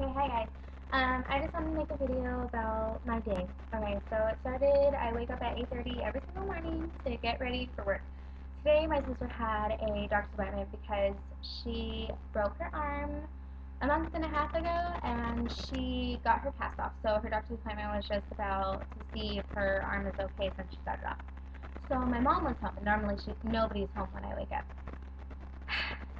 Okay, hi guys. I just wanted to make a video about my day. Okay, so it started, I wake up at 8:30 every single morning to get ready for work. Today my sister had a doctor's appointment because she broke her arm a month and a half ago and she got her cast off. So her doctor's appointment was just about to see if her arm is okay since she got it off. So my mom was home, and normally nobody's home when I wake up.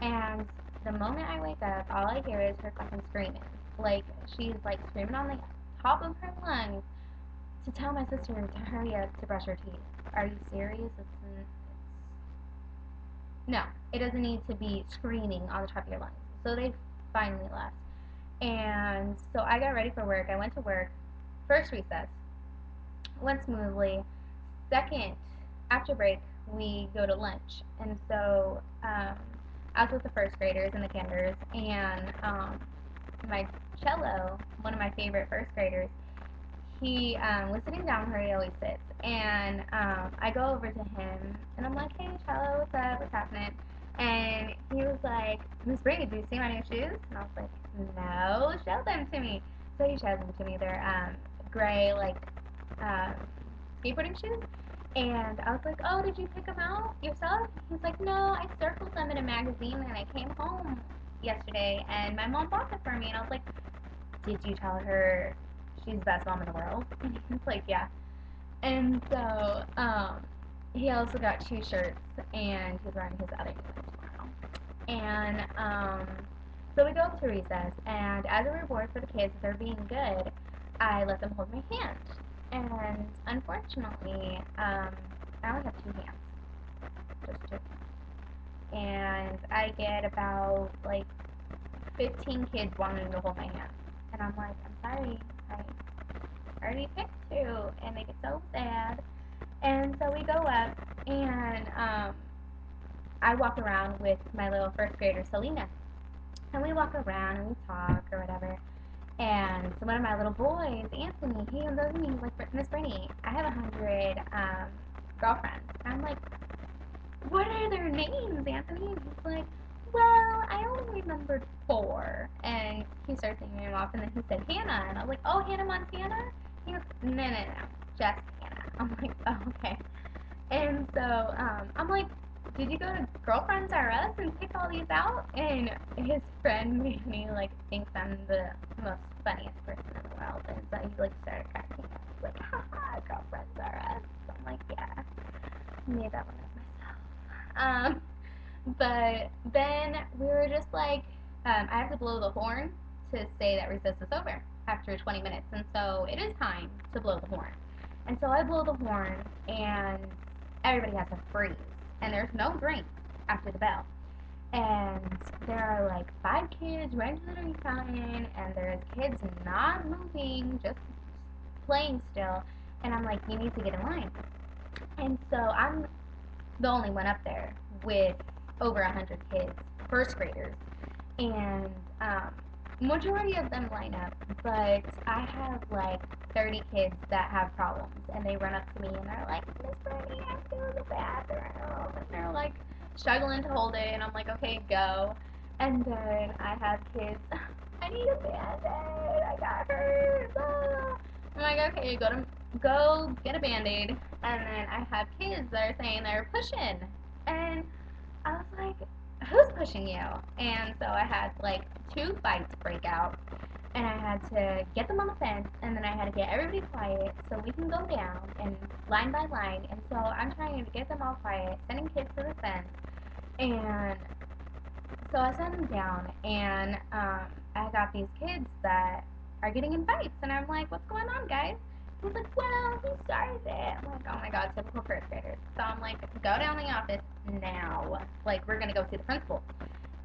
And the moment I wake up, all I hear is her fucking screaming. Like, she's like screaming on the top of her lungs to tell my sister to hurry up to brush her teeth. Are you serious? No, it doesn't need to be screaming on the top of your lungs. So they finally left. And so I got ready for work. I went to work. First recess went smoothly. Second, after break, we go to lunch. And so I was with the first graders and the kinders, and my cello, one of my favorite first graders, he was sitting down where he always sits, and I go over to him, and I'm like, hey, cello, what's up, what's happening? And he was like, Miss Brady, do you see my new shoes? And I was like, no, show them to me. So he shows them to me. They're gray, like, skateboarding shoes. And I was like, oh, did you pick them out yourself? He's like, no, I circled them in a magazine and I came home yesterday and my mom bought them for me. And I was like, did you tell her she's the best mom in the world? And he's like, yeah. And so he also got 2 shirts and he's wearing his other new one tomorrow. And so we go up to recess, and as a reward for the kids, if they're being good, I let them hold my hand. And unfortunately, I only have 2 hands, just 2. And I get about like 15 kids wanting to hold my hand. And I'm like, I'm sorry, I already picked 2, and they get so sad. And so we go up, and I walk around with my little first grader, Selena. And we walk around and we talk or whatever. And so one of my little boys, Anthony, he comes over to me, he's like, Miss Brittany, I have 100 girlfriends. And I'm like, what are their names, Anthony? And he's like, well, I only remembered 4. And he starts naming them off, and then he said Hannah. And I was like, oh, Hannah Montana? He goes, no, just Hannah. I'm like, oh, okay. And so I'm like, did you go to Girlfriends R Us and pick all these out? And his friend made me like think I'm the most funniest person in the world, and so he like started cracking up. He's like, haha, Girlfriends R Us. So I'm like, yeah, I made that one up myself. But then we were just like, I have to blow the horn to say that recess is over after 20 minutes, and so it is time to blow the horn. And so I blow the horn, and everybody has to freeze, and there's no drink after the bell. And there are like 5 kids right to the drink fountain, and there's kids not moving, just playing still. And I'm like, you need to get in line. And so I'm the only one up there with over 100 kids, first graders, and majority of them line up, but I have like 30 kids that have problems, and they run up to me and they're like, Miss Bernie, I'm going to the bathroom, and they're like struggling to hold it, and I'm like, okay, go. And then I have kids, I need a band-aid, I got hurt, ah. I'm like, okay, go get a band-aid. And then I have kids that are saying they're pushing, and I was like, who's pushing you? And so I had like 2 fights break out, and I had to get them on the fence, and then I had to get everybody quiet so we can go down and line by line. And so I'm trying to get them all quiet, sending kids to the fence, and so I sent them down, and I got these kids that are getting in fights, and I'm like, what's going on, guys? He's like, well, he started it. I'm like, oh my god, typical first graders. So I'm like, go down to the office now. Like, we're gonna go see the principal.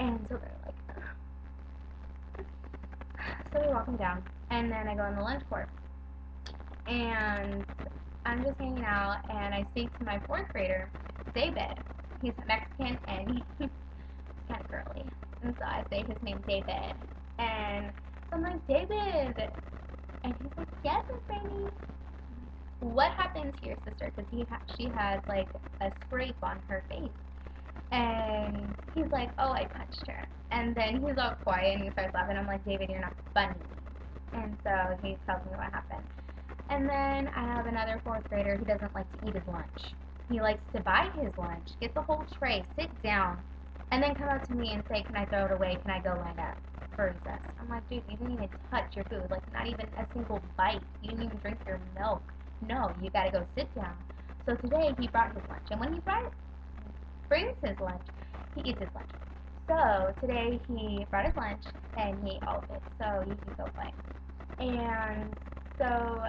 And so they're like, so we walk them down, and then I go in the lunch court, and I'm just hanging out, and I speak to my 4th grader, David. He's Mexican, and he's kind of girly, and so I say his name, David, and so I'm like, David, and he's like, yes, Miss Rainey. What happened to your sister? Because she has like a scrape on her face. And he's like, oh, I punched her. And then he's all quiet and he starts laughing. I'm like, David, you're not funny. And so he tells me what happened. And then I have another fourth grader who doesn't like to eat his lunch. He likes to buy his lunch, get the whole tray, sit down, and then come up to me and say, can I throw it away? Can I go line up for recess? I'm like, dude, you didn't even touch your food. Like, not even a single bite. You didn't even drink your milk. No, you gotta go sit down. So today he brought his lunch. And when he brings his lunch, he eats his lunch. So today he brought his lunch and he ate all of it. So you can go play. And so,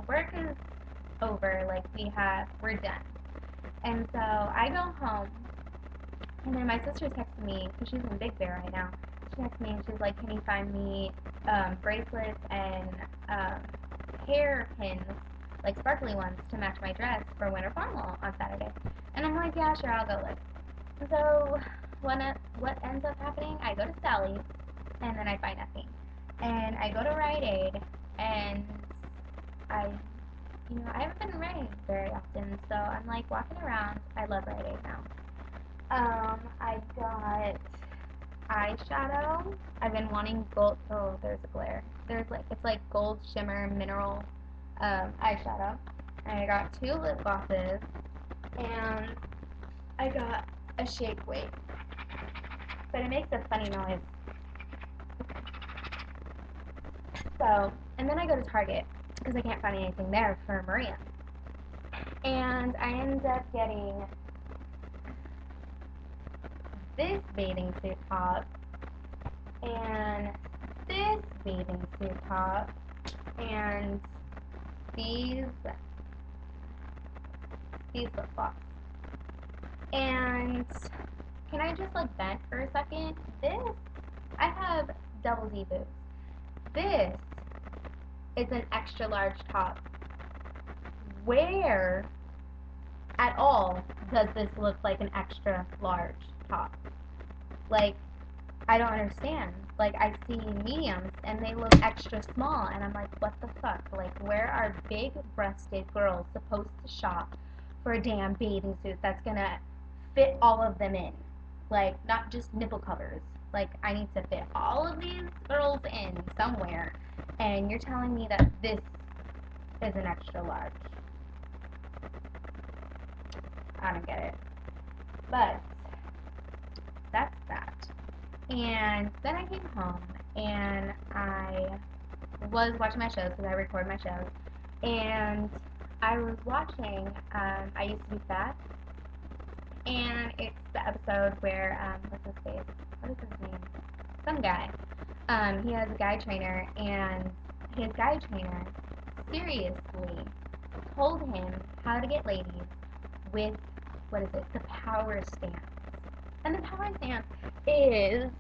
work is over. Like, we're done. And so I go home, and then my sister texted me, because she's in Big Bear right now. She texted me, and she's like, can you find me bracelets and hairpins, like sparkly ones, to match my dress for Winter Formal on Saturday? And I'm like, yeah, sure, I'll go look. So what ends up happening, I go to Sally's, and then I find nothing. And I go to Rite Aid, and I haven't been in Rite Aid very often, so I'm like walking around. I love Rite Aid now. I got eyeshadow. I've been wanting gold. Oh, there's a glare. It's like gold shimmer mineral eyeshadow. And I got 2 lip glosses, and I got a shake weight. But it makes a funny noise. So, and then I go to Target because I can't find anything there for Maria. And I end up getting this bathing suit top and this bathing suit top and these flip flops. And can I just like vent for a second? I have double D boots. This is an extra large top. Where at all does this look like an extra large top? Like, I don't understand. Like, I see mediums and they look extra small, and I'm like, what the fuck? Like, where are big breasted girls supposed to shop for a damn bathing suit that's gonna fit all of them in? Like, not just nipple covers. Like, I need to fit all of these girls in somewhere, and you're telling me that this is an extra large. I don't get it. But that's that. And then I came home and I was watching my shows because I record my shows. And I was watching I Used to Be Fat. And it's the episode where, what's his face? What is his name? Some guy. He has a guy trainer, and his guy trainer seriously told him how to get ladies with, the power stance. And the power stance is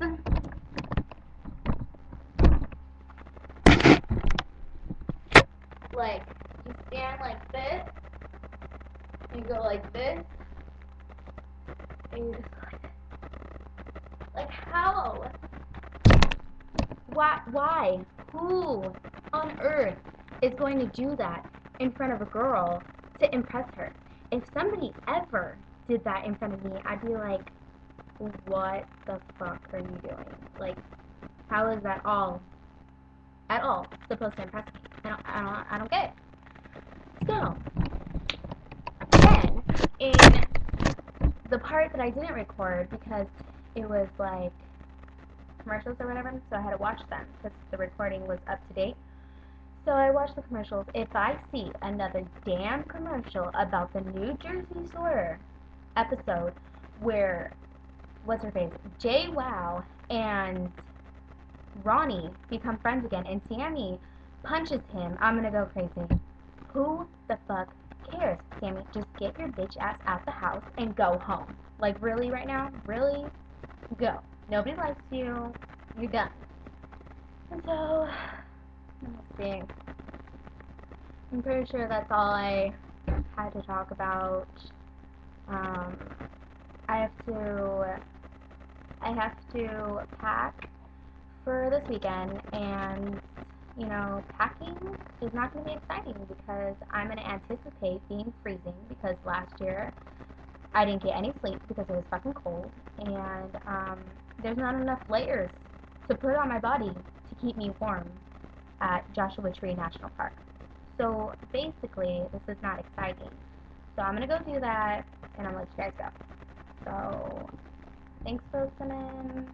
like, you stand like this, you go like this, and you just like how? Why? Who on earth is going to do that in front of a girl to impress her? If somebody ever did that in front of me, I'd be like, what the fuck are you doing? Like, how is that at all supposed to impress me? I don't get it. So, then, in the part that I didn't record because it was like commercials or whatever, so I had to watch them because the recording was up to date. So I watched the commercials. If I see another damn commercial about the New Jersey Shore episode where, what's her face, JWoww and Ronnie become friends again and Sammy punches him, I'm gonna go crazy. Who the fuck cares? Sammy, just get your bitch ass out the house and go home. Like, really right now? Really? Go. Nobody likes you. You're done. And so, let's see. I'm pretty sure that's all I had to talk about. I have to pack for this weekend, and packing is not going to be exciting because I'm going to anticipate being freezing because last year I didn't get any sleep because it was fucking cold, and there's not enough layers to put on my body to keep me warm at Joshua Tree National Park. So basically, this is not exciting. So I'm gonna go do that, and I'm gonna let you guys go. So thanks for listening.